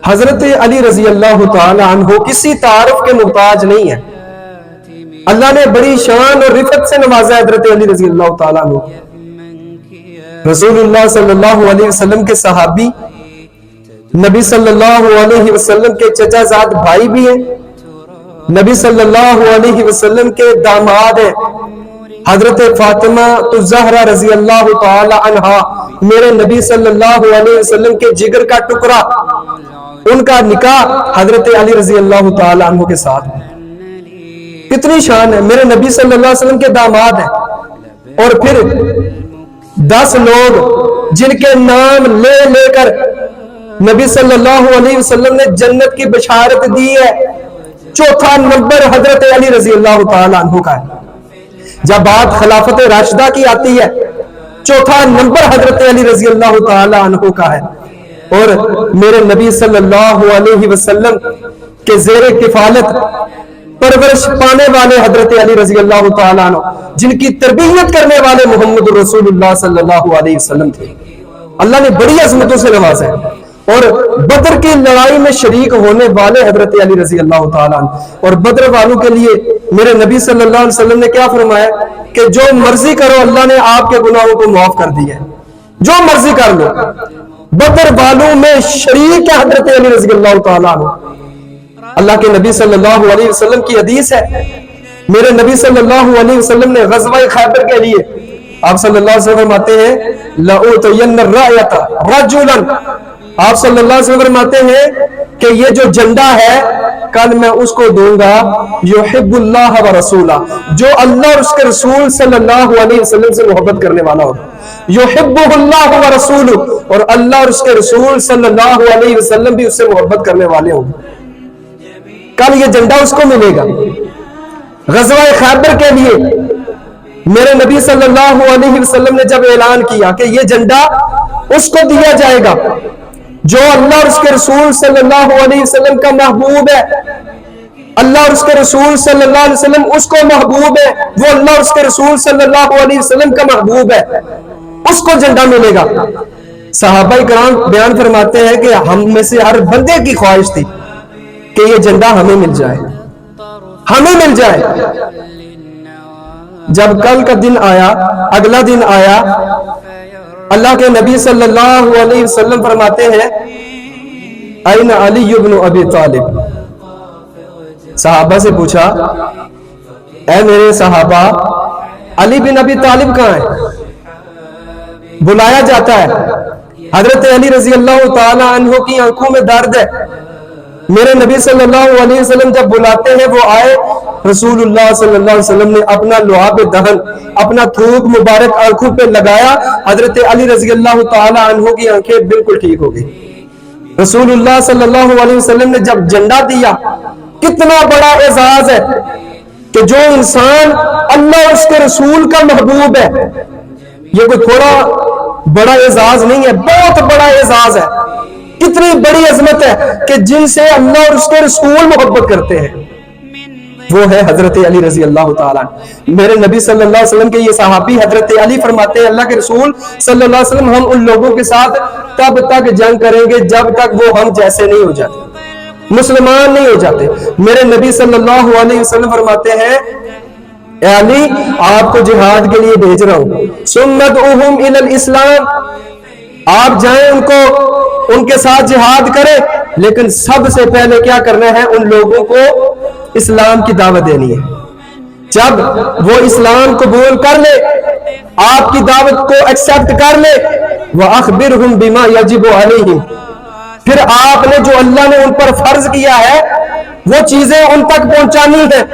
حضرت علی رضی اللہ تعالی عنہ کسی تعارف کے محتاج نہیں ہے. اللہ نے بڑی شان اور رفعت سے نوازا حضرت علی رضی اللہ تعالی عنہ. رسول اللہ صلی اللہ علیہ وسلم کے صحابی، نبی صلی اللہ علیہ وسلم کے چچا زاد بھائی بھی ہیں، نبی صلی اللہ علیہ وسلم کے داماد ہیں. حضرت فاطمہ الزہرا رضی اللہ تعالی عنہا میرے نبی صلی اللہ علیہ وسلم کے جگر کا ٹکڑا، ان کا نکاح حضرت علی رضی اللہ تعالی عنہ کے ساتھ. کتنی شان ہے، میرے نبی صلی اللہ علیہ وسلم کے داماد ہیں. اور پھر 10 لوگ جن کے نام لے لے کر نبی صلی اللہ علیہ وسلم نے جنت کی بشارت دی ہے، چوتھا نمبر حضرت علی رضی اللہ تعالی عنہ کا ہے. جب بات خلافت راشدہ کی آتی ہے، چوتھا نمبر حضرت علی رضی اللہ تعالی عنہ کا ہے. اور میرے نبی صلی اللہ علیہ وسلم کے زیر کفالت پرورش پانے والے حضرت علی رضی اللہ تعالی عنہ، جن کی تربیت کرنے والے محمد رسول اللہ صلی اللہ علیہ وسلم تھے. اللہ نے بڑی عظمتوں سے نوازا ہے. اور بدر کی لڑائی میں شریک ہونے والے حضرت علی رضی اللہ تعالیٰ عنہ. اور بدر والوں کے لیے میرے نبی صلی اللہ علیہ وسلم نے کیا فرمایا کہ جو مرضی کرو، اللہ نے آپ کے گناہوں کو معاف کر دیا ہے، جو مرضی کر لو. بدر والوں میں شریک ہے حضرت علی رضی اللہ تعالیٰ عنہ. اللہ کے نبی صلی اللہ علیہ وسلم کی حدیث ہے، میرے نبی صلی اللہ علیہ وسلم نے غزوہ خیبر کے لیے آپ صلی اللہ علیہ وسلم فرماتے ہیں لَأُوتَيَنَّ الرَّائَةَ رَجُلًا، آپ صلی اللہ علیہ وسلم فرماتے ہیں کہ یہ جو جھنڈا ہے کل میں اس کو دوں گا یحب اللہ و رسولہ، جو اللہ اور اس کے رسول صلی اللہ علیہ وسلم سے محبت کرنے والا ہوگا. یحبہ اللہ و رسولہ، اور اللہ اور اس کے رسول صلی اللہ علیہ وسلم بھی اس سے محبت کرنے والے ہوں گے. کل یہ جھنڈا اس کو ملے گا. غزوہ خیبر کے لیے میرے نبی صلی اللہ علیہ وسلم نے جب اعلان کیا کہ یہ جھنڈا اس کو دیا جائے گا جو اللہ اور اس کے رسول صلی اللہ علیہ وسلم کا محبوب ہے، اللہ اور اس کے رسول صلی اللہ علیہ وسلم اس کو محبوب ہے، وہ اللہ اور اس کے رسول صلی اللہ علیہ وسلم کا محبوب ہے، اس کو جھنڈا ملے گا. صحابہ کرام بیان فرماتے ہیں کہ ہم میں سے ہر بندے کی خواہش تھی کہ یہ جھنڈا ہمیں مل جائے، ہمیں مل جائے. جب کل کا دن آیا، اگلا دن آیا، اللہ کے نبی صلی اللہ علیہ وسلم فرماتے ہیں این علی بن ابی طالب. صحابہ سے پوچھا اے میرے صحابہ علی بن ابی طالب کہاں ہے؟ بلایا جاتا ہے. حضرت علی رضی اللہ تعالی عنہ کی آنکھوں میں درد ہے. میرے نبی صلی اللہ علیہ وسلم جب بلاتے ہیں وہ آئے. رسول اللہ صلی اللہ علیہ وسلم نے اپنا لعاب دہن، اپنا تھوک مبارک آنکھوں پہ لگایا. حضرت علی رضی اللہ تعالی عنہ کی آنکھیں بالکل ٹھیک ہو گئی. رسول اللہ صلی اللہ علیہ وسلم نے جب جھنڈا دیا، کتنا بڑا اعزاز ہے کہ جو انسان اللہ اور اس کے رسول کا محبوب ہے، یہ کوئی تھوڑا بڑا اعزاز نہیں ہے، بہت بڑا اعزاز ہے. کتنی بڑی عظمت ہے کہ جن سے اللہ اور اس کے رسول محبت کرتے ہیں، وہ ہے حضرت علی رضی اللہ تعالیٰ. میرے نبی صلی اللہ علیہ وسلم کے یہ صحابی حضرت علی فرماتے ہیں اللہ کے رسول صلی اللہ علیہ وسلم ہم ان لوگوں کے ساتھ تب تک جنگ کریں گے جب تک وہ ہم جیسے نہیں ہو جاتے، مسلمان نہیں ہو جاتے. میرے نبی صلی اللہ علیہ وسلم فرماتے ہیں اے علی آپ کو جہاد کے لیے بھیج رہا ہوں. سمدعوہم الی الاسلام، آپ جائیں ان کے ساتھ جہاد کریں، لیکن سب سے پہلے کیا کرنا ہے؟ ان لوگوں کو اسلام کی دعوت دینی ہے. جب وہ اسلام قبول کر لے، آپ کی دعوت کو ایکسپٹ کر لے، وَأَخْبِرْهُمْ بِمَا يَجِبُ عَلَيْهِمْ، پھر آپ نے جو اللہ نے ان پر فرض کیا ہے وہ چیزیں ان تک پہنچانی ہیں.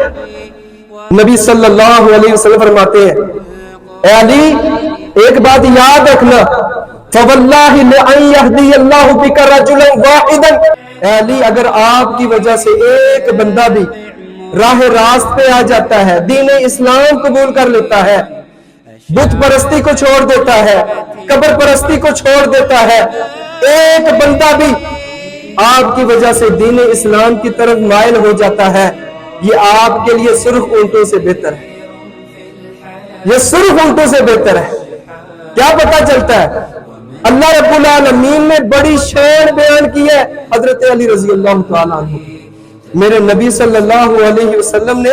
نبی صلی اللہ علیہ وسلم فرماتے ہیں اے علی ایک بات یاد رکھنا، فَوَاللَّهِ لَأَن يَهْدِيَ اللَّهُ بِكَ رَجُلًا وَاحِدًا، اے علی اگر آپ کی وجہ سے ایک بندہ بھی راہ راست پہ آ جاتا ہے، دین اسلام قبول کر لیتا ہے، بت پرستی کو چھوڑ دیتا ہے، قبر پرستی کو چھوڑ دیتا ہے، ایک بندہ بھی آپ کی وجہ سے دین اسلام کی طرف مائل ہو جاتا ہے، یہ آپ کے لیے سرخ اونٹوں سے بہتر ہے. یہ سرخ اونٹوں سے بہتر ہے. کیا پتہ چلتا ہے؟ اللہ رب العالمین نے بڑی شان بیان کی ہے حضرت علی رضی اللہ تعالیٰ عنہ. میرے نبی صلی اللہ علیہ وسلم نے